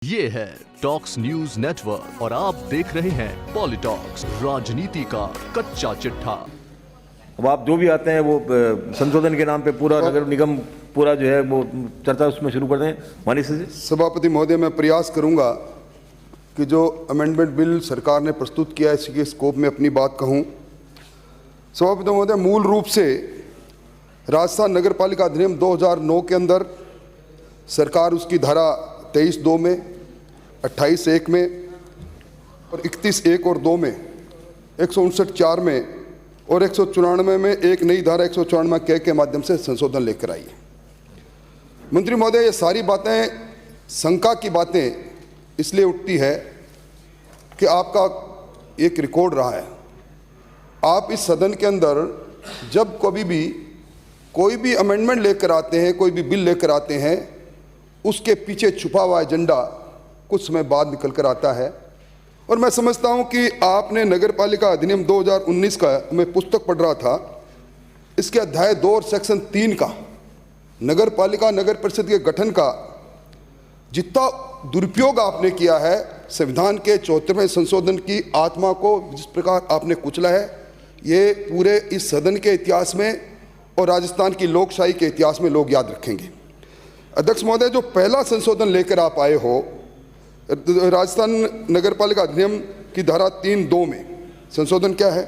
ये है talks news network और आप देख रहे हैं पॉलिटॉक्स, राजनीति का कच्चा चिट्ठा। अब आप जो भी आते हैं वो संशोधन के नाम पे पूरा नगर निगम पूरा जो है वो चर्चा उसमें शुरू कर दें। माननीय सभापति महोदय, मैं प्रयास करूंगा कि जो अमेंडमेंट बिल सरकार ने प्रस्तुत किया है इसके स्कोप में अपनी बात कहूं। सभापति महोदय, मूल रूप से राजस्थान नगर पालिका अधिनियम 2009 के अंदर सरकार उसकी धारा 23(2) में, 28(1) में और 31(1) और 2 में, 159(4) में और 194 में एक नई धारा 194 के माध्यम से संशोधन लेकर आई है। मंत्री महोदय, ये सारी बातें शंका की बातें इसलिए उठती है कि आपका एक रिकॉर्ड रहा है। आप इस सदन के अंदर जब कभी भी कोई भी अमेंडमेंट लेकर आते हैं, कोई भी बिल लेकर आते हैं, उसके पीछे छुपा हुआ एजेंडा कुछ समय बाद निकल कर आता है। और मैं समझता हूं कि आपने नगर पालिका अधिनियम 2019 का, मैं पुस्तक पढ़ रहा था, इसके अध्याय 2 और सेक्शन 3 का नगर पालिका नगर परिषद के गठन का जितना दुरुपयोग आपने किया है, संविधान के 74वें संशोधन की आत्मा को जिस प्रकार आपने कुचला है, ये पूरे इस सदन के इतिहास में और राजस्थान की लोकशाही के इतिहास में लोग याद रखेंगे। अध्यक्ष महोदय, जो पहला संशोधन लेकर आप आए हो राजस्थान नगर पालिका अधिनियम की धारा 3(2) में संशोधन क्या है?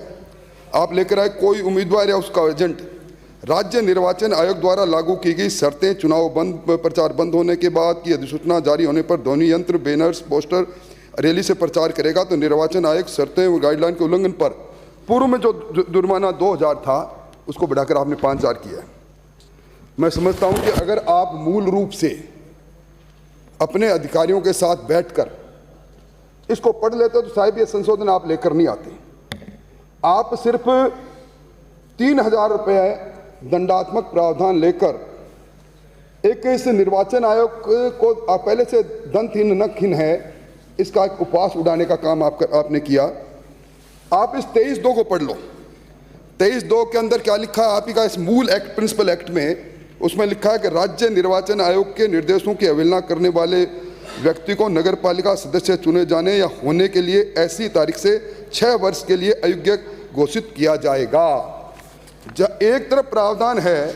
आप लेकर आए, कोई उम्मीदवार या उसका एजेंट राज्य निर्वाचन आयोग द्वारा लागू की गई शर्तें, चुनाव प्रचार बंद होने के बाद की अधिसूचना जारी होने पर ध्वनि यंत्र, बैनर्स, पोस्टर, रैली से प्रचार करेगा तो निर्वाचन आयोग शर्तें और गाइडलाइन के उल्लंघन पर पूर्व में जो जुर्माना 2000 था उसको बढ़ाकर आपने 5000 किया है। मैं समझता हूं कि अगर आप मूल रूप से अपने अधिकारियों के साथ बैठकर इसको पढ़ लेते तो साहिब ये संशोधन आप लेकर नहीं आते। आप सिर्फ 3000 रुपये दंडात्मक प्रावधान लेकर एक इस निर्वाचन आयोग को आप पहले से दंतहीन नखहीन है, इसका एक उपवास उड़ाने का काम आपने किया। आप इस 23(2) को पढ़ लो। 23(2) के अंदर क्या लिखा है? आप ही का इस मूल एक्ट, प्रिंसिपल एक्ट में, उसमें लिखा है कि राज्य निर्वाचन आयोग के निर्देशों की अवहेलना करने वाले व्यक्ति को नगर पालिका सदस्य चुने जाने या होने के लिए ऐसी तारीख से 6 वर्ष के लिए अयोग्य घोषित किया जाएगा। एक तरफ प्रावधान है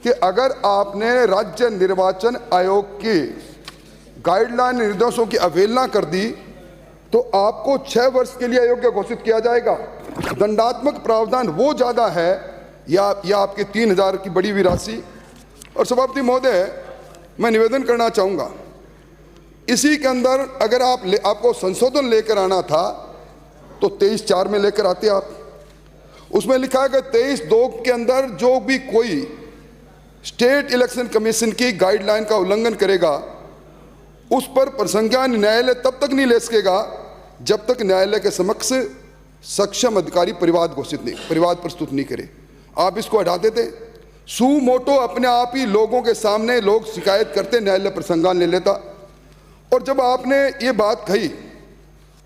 कि अगर आपने राज्य निर्वाचन आयोग के गाइडलाइन निर्देशों की अवहेलना कर दी तो आपको 6 वर्ष के लिए अयोग्य घोषित किया जाएगा। दंडात्मक प्रावधान वो ज़्यादा है या आपके 3000 की बड़ी हुई राशि। और सभापति महोदय, मैं निवेदन करना चाहूँगा, इसी के अंदर अगर आपको संशोधन लेकर आना था तो 23(4) में लेकर आते आप। उसमें लिखा है कि 23(2) के अंदर जो भी कोई स्टेट इलेक्शन कमीशन की गाइडलाइन का उल्लंघन करेगा उस पर प्रसंज्ञान न्यायालय तब तक नहीं ले सकेगा जब तक न्यायालय के समक्ष सक्षम अधिकारी परिवाद प्रस्तुत नहीं करे। आप इसको हटा देते, सू मोटो अपने आप ही लोगों के सामने लोग शिकायत करते, न्यायालय प्रसंज्ञान ले लेता। और जब आपने ये बात कही,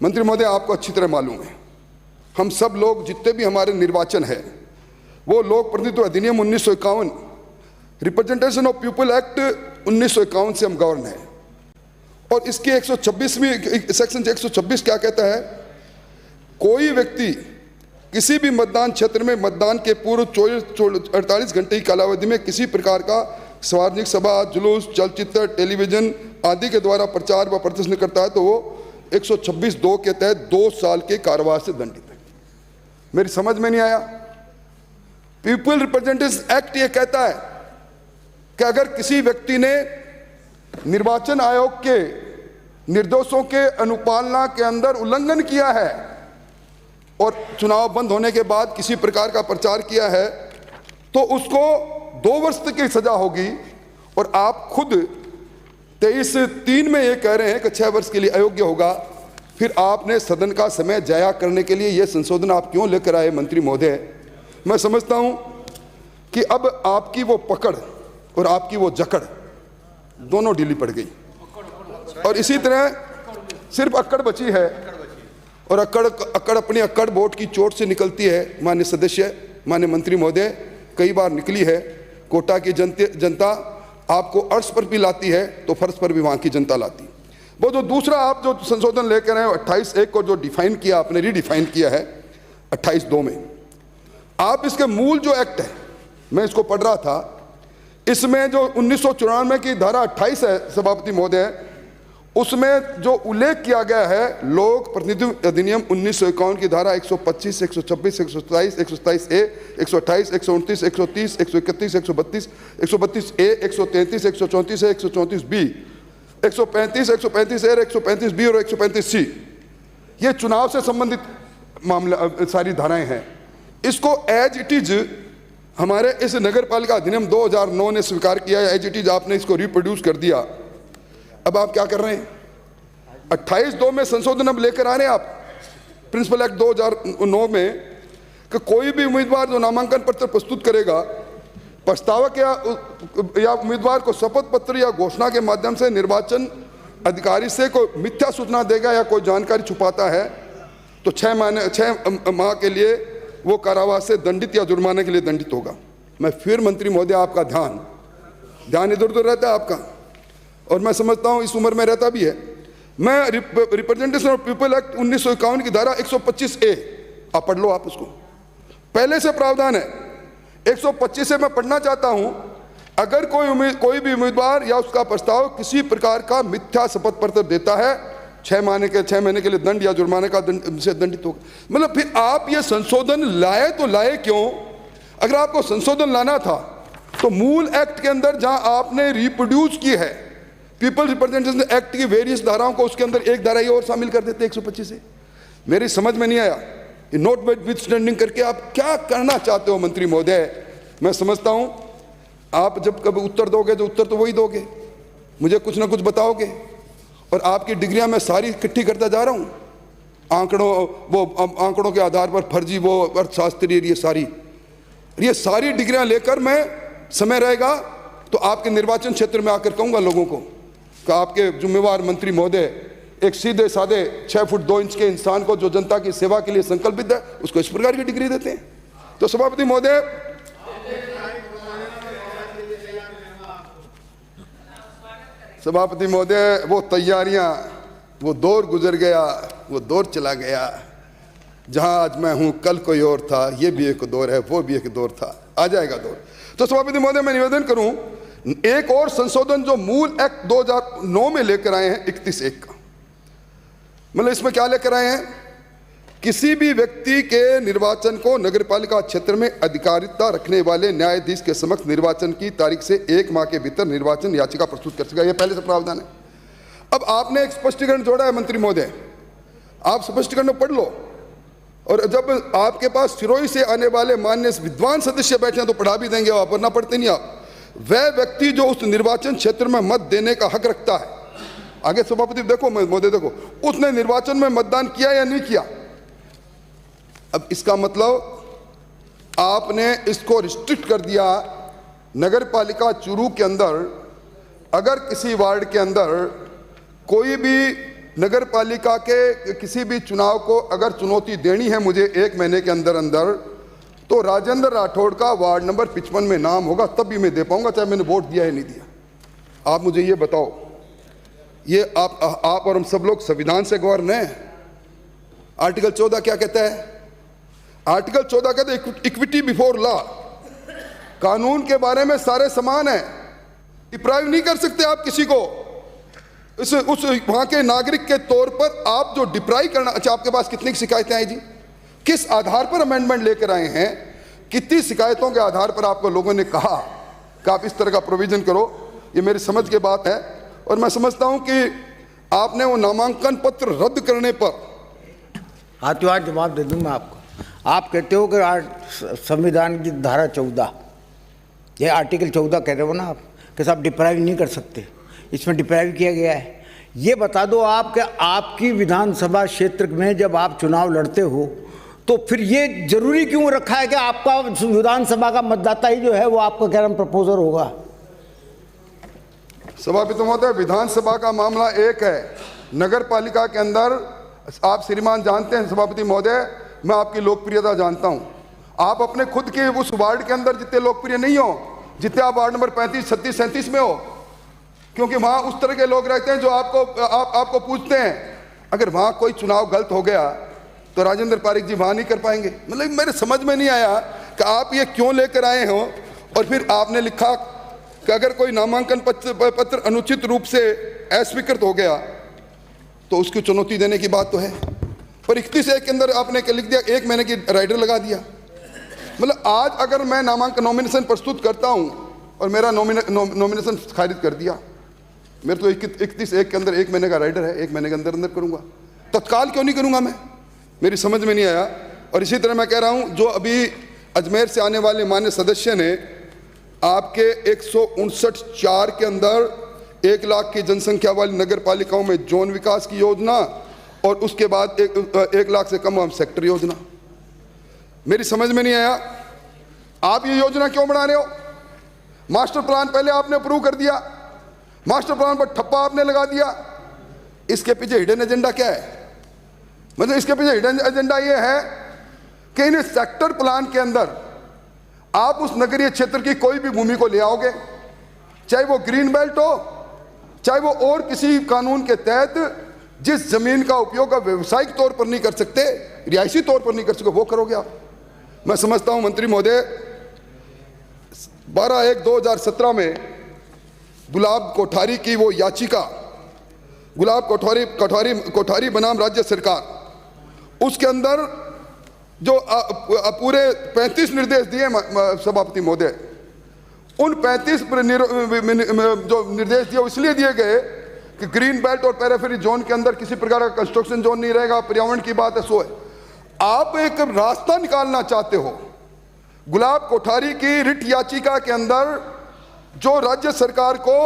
मंत्री महोदय आपको अच्छी तरह मालूम है, हम सब लोग जितने भी हमारे निर्वाचन है वो लोक प्रतिनिधित्व अधिनियम 1951, रिप्रेजेंटेशन ऑफ पीपल एक्ट 1951 से हम गवर्न है। और इसके 126वीं सेक्शन 126 क्या कहता है? कोई व्यक्ति किसी भी मतदान क्षेत्र में मतदान के पूर्व 48 घंटे की कालावधि में किसी प्रकार का सार्वजनिक सभा, जुलूस, चलचित्र, टेलीविजन आदि के द्वारा प्रचार व प्रदर्शन करता है तो वो 126(2) के तहत 2 साल के कारावास से दंडित है। मेरी समझ में नहीं आया। पीपल रिप्रेजेंटेटिव्स एक्ट ये कहता है कि अगर किसी व्यक्ति ने निर्वाचन आयोग के निर्देशों के अनुपालना के अंदर उल्लंघन किया है और चुनाव बंद होने के बाद किसी प्रकार का प्रचार किया है तो उसको 2 वर्ष तक की सजा होगी। और आप खुद 23(3) में ये कह रहे हैं कि 6 वर्ष के लिए अयोग्य होगा। फिर आपने सदन का समय जाया करने के लिए ये संशोधन आप क्यों लेकर आए मंत्री महोदय? मैं समझता हूं कि अब आपकी वो पकड़ और आपकी वो जकड़ दोनों ढीली पड़ गई और इसी तरह सिर्फ अक्कड़ बची है। और अक्कड़ अपनी अक्कड़ वोट की चोट से निकलती है। माननीय सदस्य, माननीय मंत्री महोदय, कई बार निकली है। कोटा की जनता आपको अर्श पर भी लाती है तो फर्श पर भी वहाँ की जनता लाती। वो जो दूसरा आप जो संशोधन लेकर आए 28(1) को जो डिफाइन किया आपने, रीडिफाइन किया है 28(2) में, आप इसके मूल जो एक्ट है, मैं इसको पढ़ रहा था, इसमें जो 1994 की धारा 28 है सभापति महोदय, उसमें जो उल्लेख किया गया है लोक प्रतिनिधित्व अधिनियम 1951 की धारा 125, 126, 127, 127A, 128, 129, 130, 131, 132, 132A, 133, 134A, 134B, 135, 135A, 135B और 135C, ये चुनाव से संबंधित मामला सारी धाराएं हैं। इसको एज इट इज हमारे इस नगर पालिका अधिनियम 2009 ने स्वीकार किया है, एज इट इज आपने इसको रिप्रोड्यूस कर दिया। अब आप क्या कर रहे हैं, 28(2) में संशोधन अब लेकर आ रहे हैं आप प्रिंसिपल एक्ट 2009 में, कि कोई भी उम्मीदवार जो नामांकन पत्र प्रस्तुत करेगा, प्रस्तावक या उम्मीदवार को शपथ पत्र या घोषणा के माध्यम से निर्वाचन अधिकारी से कोई मिथ्या सूचना देगा या कोई जानकारी छुपाता है तो 6 माह के लिए वो कारावास से दंडित या जुर्माने के लिए दंडित होगा। मैं फिर मंत्री महोदय आपका ध्यान इधर उधर रहता है आपका, और मैं समझता हूं इस उम्र में रहता भी है। मैं रिप्रेजेंटेशन ऑफ पीपल एक्ट 1951 की धारा 125A, आप पढ़ लो, आप उसको, पहले से प्रावधान है 125 से मैं पढ़ना चाहता हूं, अगर कोई भी उम्मीदवार या उसका प्रस्ताव किसी प्रकार का मिथ्या शपथ पत्र देता है 6 महीने के लिए दंड या जुर्माने का दंड से दंडित होगा। मतलब फिर आप ये संशोधन लाए तो लाए क्यों? अगर आपको संशोधन लाना था तो मूल एक्ट के अंदर जहां आपने रिप्रोड्यूस की है पीपल रिप्रेजेंटेशन एक्ट की वेरियस धाराओं को, उसके अंदर एक धारा ये और शामिल कर देते 125 से। मेरी समझ में नहीं आया, ये नोट विद स्टैंडिंग करके आप क्या करना चाहते हो मंत्री महोदय? मैं समझता हूं आप जब कभी उत्तर दोगे तो उत्तर तो वही दोगे, मुझे कुछ ना कुछ बताओगे, और आपकी डिग्रियां मैं सारी इकट्ठी करता जा रहा हूं, आंकड़ों के आधार पर फर्जी, वो अर्थशास्त्री, ये सारी डिग्रियां लेकर मैं समय रहेगा तो आपके निर्वाचन क्षेत्र में आकर कहूंगा लोगों को कि आपके जिम्मेवार मंत्री महोदय एक सीधे साधे 6 फुट 2 इंच के इंसान को जो जनता की सेवा के लिए संकल्पित है उसको इस प्रकार की डिग्री देते हैं। तो सभापति महोदय, वो तैयारियां, वो दौर गुजर गया, वो दौर चला गया, जहां आज मैं हूं कल कोई और था, ये भी एक दौर है, वो भी एक दौर था, आ जाएगा दौर। तो सभापति महोदय मैं निवेदन करूं, एक और संशोधन जो मूल एक्ट 2009 में लेकर आए हैं 31(1) का, मतलब इसमें क्या लेकर आए हैं, किसी भी व्यक्ति के निर्वाचन को नगरपालिका क्षेत्र में अधिकारिता रखने वाले न्यायाधीश के समक्ष निर्वाचन की तारीख से 1 माह के भीतर निर्वाचन याचिका प्रस्तुत कर सकेगा। यह पहले से प्रावधान है। अब आपने एक स्पष्टीकरण जोड़ा है मंत्री महोदय, आप स्पष्टीकरण पढ़ लो, और जब आपके पास सिरोही से आने वाले मान्य विद्वान सदस्य बैठे हैं तो पढ़ा भी देंगे, आप वरना पढ़ते नहीं आप। वह व्यक्ति जो उस निर्वाचन क्षेत्र में मत देने का हक रखता है, आगे सभापति देखो महोदय देखो, उसने निर्वाचन में मतदान किया या नहीं किया। अब इसका मतलब आपने इसको रिस्ट्रिक्ट कर दिया, नगर पालिका चूरू के अंदर अगर किसी वार्ड के अंदर कोई भी नगर पालिका के किसी भी चुनाव को अगर चुनौती देनी है मुझे 1 महीने के अंदर अंदर, तो राजेंद्र राठौड़ का वार्ड नंबर 55 में नाम होगा, तब भी मैं दे पाऊंगा, चाहे मैंने वोट दिया है नहीं दिया। आप मुझे ये बताओ, ये आप और हम सब लोग संविधान से गवर्न हैं। आर्टिकल 14 क्या कहता है? आर्टिकल 14 कहता है इक्विटी बिफोर लॉ, कानून के बारे में सारे समान हैं, डिप्राइव नहीं कर सकते आप किसी को। उस वहां के नागरिक के तौर पर आप जो डिप्राइव करना, अच्छा आपके पास कितनी शिकायतें आई जी, किस आधार पर अमेंडमेंट लेकर आए हैं, कितनी शिकायतों के आधार पर आपको लोगों ने कहा कि आप इस तरह का प्रोविजन करो, ये मेरी समझ की बात है। और मैं समझता हूं कि आपने वो नामांकन पत्र रद्द करने पर हाथों जवाब दे दूं मैं आपको। आप कहते हो कि संविधान की धारा 14, ये आर्टिकल 14 कह रहे हो ना आप, कि साहब डिप्राइव नहीं कर सकते, इसमें डिप्राइव किया गया है। ये बता दो आप कि आपकी विधानसभा क्षेत्र में जब आप चुनाव लड़ते हो तो फिर ये जरूरी क्यों रखा है कि आपका विधानसभा का मतदाता ही जो है वो आपका क्या नाम प्रपोजर होगा? सभापति महोदय, विधानसभा का मामला एक है, नगर पालिका के अंदर आप श्रीमान जानते हैं सभापति महोदय, मैं आपकी लोकप्रियता जानता हूं। आप अपने खुद के उस वार्ड के अंदर जितने लोकप्रिय नहीं हो, जितने आप वार्ड नंबर 35, 36, 37 में हो, क्योंकि वहाँ उस तरह के लोग रहते हैं जो आपको पूछते हैं। अगर वहाँ कोई चुनाव गलत हो गया तो राजेंद्र पारिक जी वहाँ नहीं कर पाएंगे। मतलब मेरे समझ में नहीं आया कि आप ये क्यों लेकर आए हो। और फिर आपने लिखा कि अगर कोई नामांकन पत्र अनुचित रूप से अस्वीकृत हो गया तो उसकी चुनौती देने की बात तो है, पर 31/1 के अंदर आपने लिख दिया 1 महीने की राइडर लगा दिया। मतलब आज अगर मैं नॉमिनेशन प्रस्तुत करता हूं और मेरा नॉमिनेशन खारिज कर दिया, मेरे तो 31/1 के अंदर 1 महीने का राइडर है, 1 महीने के अंदर करूंगा, तत्काल क्यों नहीं करूंगा मैं? मेरी समझ में नहीं आया। और इसी तरह मैं कह रहा हूं, जो अभी अजमेर से आने वाले मान्य सदस्य ने आपके 159(4) के अंदर 1 लाख की जनसंख्या वाली नगर पालिकाओं में जोन विकास की योजना और उसके बाद 1 लाख से कम सेक्टर योजना, मेरी समझ में नहीं आया आप ये योजना क्यों बना रहे हो? मास्टर प्लान पहले आपने अप्रूव कर दिया, मास्टर प्लान पर ठप्पा आपने लगा दिया। इसके पीछे हिडन एजेंडा क्या है? मतलब इसके पीछे हिडन एजेंडा ये है कि इन सेक्टर प्लान के अंदर आप उस नगरीय क्षेत्र की कोई भी भूमि को ले आओगे, चाहे वो ग्रीन बेल्ट हो, चाहे वो और किसी कानून के तहत जिस जमीन का उपयोग आप व्यवसायिक तौर पर नहीं कर सकते, रिहायशी तौर पर नहीं कर सकते, वो करोगे आप। मैं समझता हूं मंत्री महोदय 12/1/2017 में गुलाब कोठारी की वो याचिका, गुलाब कोठारी बनाम राज्य सरकार, उसके अंदर जो पूरे 35 निर्देश दिए सभापति महोदय, उन 35 जो निर्देश दिए इसलिए दिए गए कि ग्रीन बेल्ट और पेरिफेरी जोन के अंदर किसी प्रकार का कंस्ट्रक्शन जोन नहीं रहेगा, पर्यावरण की बात है, सो है। आप एक रास्ता निकालना चाहते हो। गुलाब कोठारी की रिट याचिका के अंदर जो राज्य सरकार को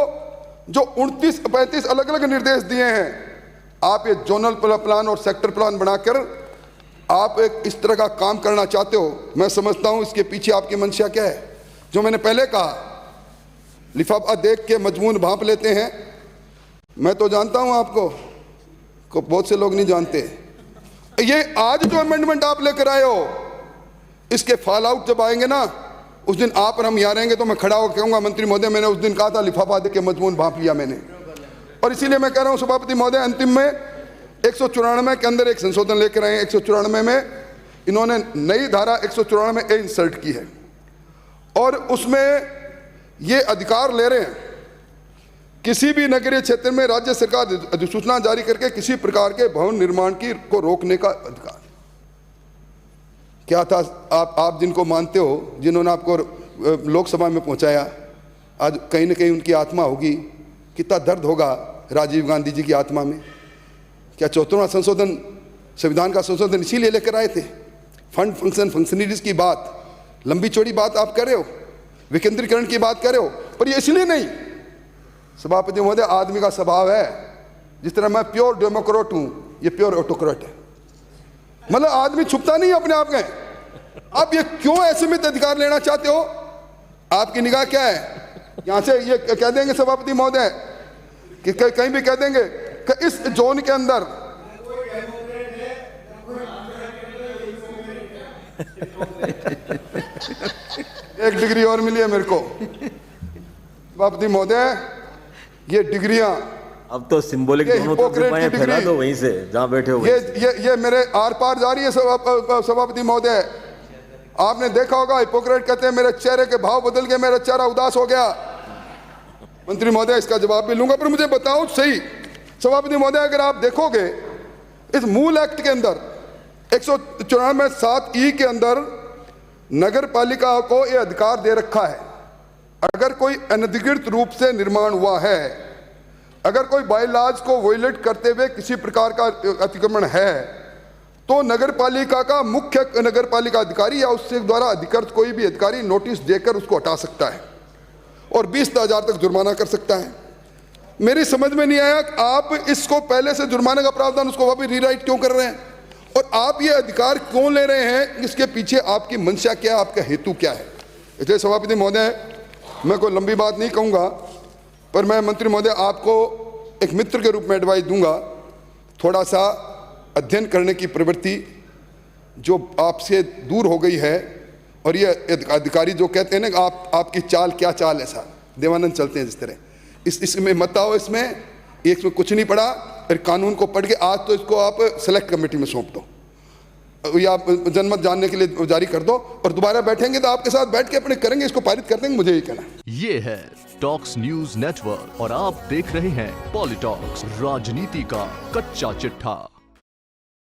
जो 35 अलग अलग निर्देश दिए हैं, आप ये जोनल प्लान और सेक्टर प्लान बनाकर आप एक इस तरह का काम करना चाहते हो। मैं समझता हूं इसके पीछे आपकी मंशा क्या है। जो मैंने पहले कहा, लिफाफा देख के मजमून भांप लेते हैं। मैं तो जानता हूं आपको, को बहुत से लोग नहीं जानते। ये आज जो अमेंडमेंट आप लेकर आए हो, इसके फॉल आउट जब आएंगे ना, उस दिन आप और हम यहाँ रहेंगे तो मैं खड़ा होकर कहूंगा, मंत्री महोदय मैंने उस दिन कहा था लिफाफा देख के मजमून भांप लिया मैंने। और इसीलिए मैं कह रहा हूं सभापति महोदय, अंतिम में 194 के अंदर एक संशोधन लेकर आए। 194 में इन्होंने नई धारा 194A इंसर्ट की है और उसमें ये अधिकार ले रहे हैं, किसी भी नगरीय क्षेत्र में राज्य सरकार अधिसूचना जारी करके किसी प्रकार के भवन निर्माण को रोकने का अधिकार। क्या था आप जिनको मानते हो, जिन्होंने आपको लोकसभा में पहुंचाया, आज कहीं ना कहीं उनकी आत्मा होगी, कितना दर्द होगा राजीव गांधी जी की आत्मा में। क्या 74वां संशोधन, संविधान का संशोधन इसीलिए लेकर आए थे? फंड फंक्शन फंक्शनरीज की बात, लंबी चौड़ी बात आप कर रहे हो, विकेंद्रीकरण की बात कर रहे हो, पर ये इसलिए नहीं। सभापति महोदय, आदमी का स्वभाव है, जिस तरह मैं प्योर डेमोक्रेट हूं, ये प्योर ऑटोक्रेट है। मतलब आदमी छुपता नहीं अपने आप में। आप ये क्यों असीमित अधिकार लेना चाहते हो? आपकी निगाह क्या है? यहां से ये कह देंगे सभापति महोदय कि कहीं भी कह देंगे कि इस जोन के अंदर एक डिग्री और मिली है मेरे को। सभापति महोदय, ये डिग्रियां अब तो सिंबॉलिक दोनों तरफ से बाएं फैला दो, वहीं से जहां बैठे हो। ये मेरे आर पार जा रही है सभापति महोदय। आपने देखा होगा, हिपोक्रेट कहते हैं मेरे चेहरे के भाव बदल गए, मेरा चेहरा उदास हो गया। मंत्री महोदय, इसका जवाब भी लूंगा, पर मुझे बताओ सही सभापति महोदय, अगर आप देखोगे इस मूल एक्ट के अंदर 194(7) के अंदर नगर पालिका को यह अधिकार दे रखा है, अगर कोई अनधिकृत रूप से निर्माण हुआ है, अगर कोई बायलॉज को वायलेट करते हुए किसी प्रकार का अतिक्रमण है, तो नगर पालिका का मुख्य नगर पालिका अधिकारी या उससे द्वारा अधिकृत कोई भी अधिकारी नोटिस देकर उसको हटा सकता है और 20,000 तक जुर्माना कर सकता है। मेरी समझ में नहीं आया कि आप इसको पहले से जुर्माने का प्रावधान उसको वापस रीराइट क्यों कर रहे हैं और आप ये अधिकार क्यों ले रहे हैं? इसके पीछे आपकी मंशा क्या है, आपका हेतु क्या है? इसलिए सभापति महोदय, मैं कोई लंबी बात नहीं कहूँगा, पर मैं मंत्री महोदय आपको एक मित्र के रूप में एडवाइस दूंगा, थोड़ा सा अध्ययन करने की प्रवृत्ति जो आपसे दूर हो गई है। और ये अधिकारी जो कहते हैं ना आपकी चाल क्या चाल है, साहब देवानंद चलते हैं जिस तरह, इसमें मत आओ, इसमें कुछ नहीं पड़ा। फिर कानून को पढ़ के आज तो इसको आप सेलेक्ट कमेटी में सौंप दो या जनमत जानने के लिए जारी कर दो, और दोबारा बैठेंगे तो आपके साथ बैठ के अपने करेंगे, इसको पारित कर देंगे। मुझे यही कहना है। ये है टॉक्स न्यूज नेटवर्क और आप देख रहे हैं पॉलिटॉक्स, राजनीति का कच्चा चिट्ठा।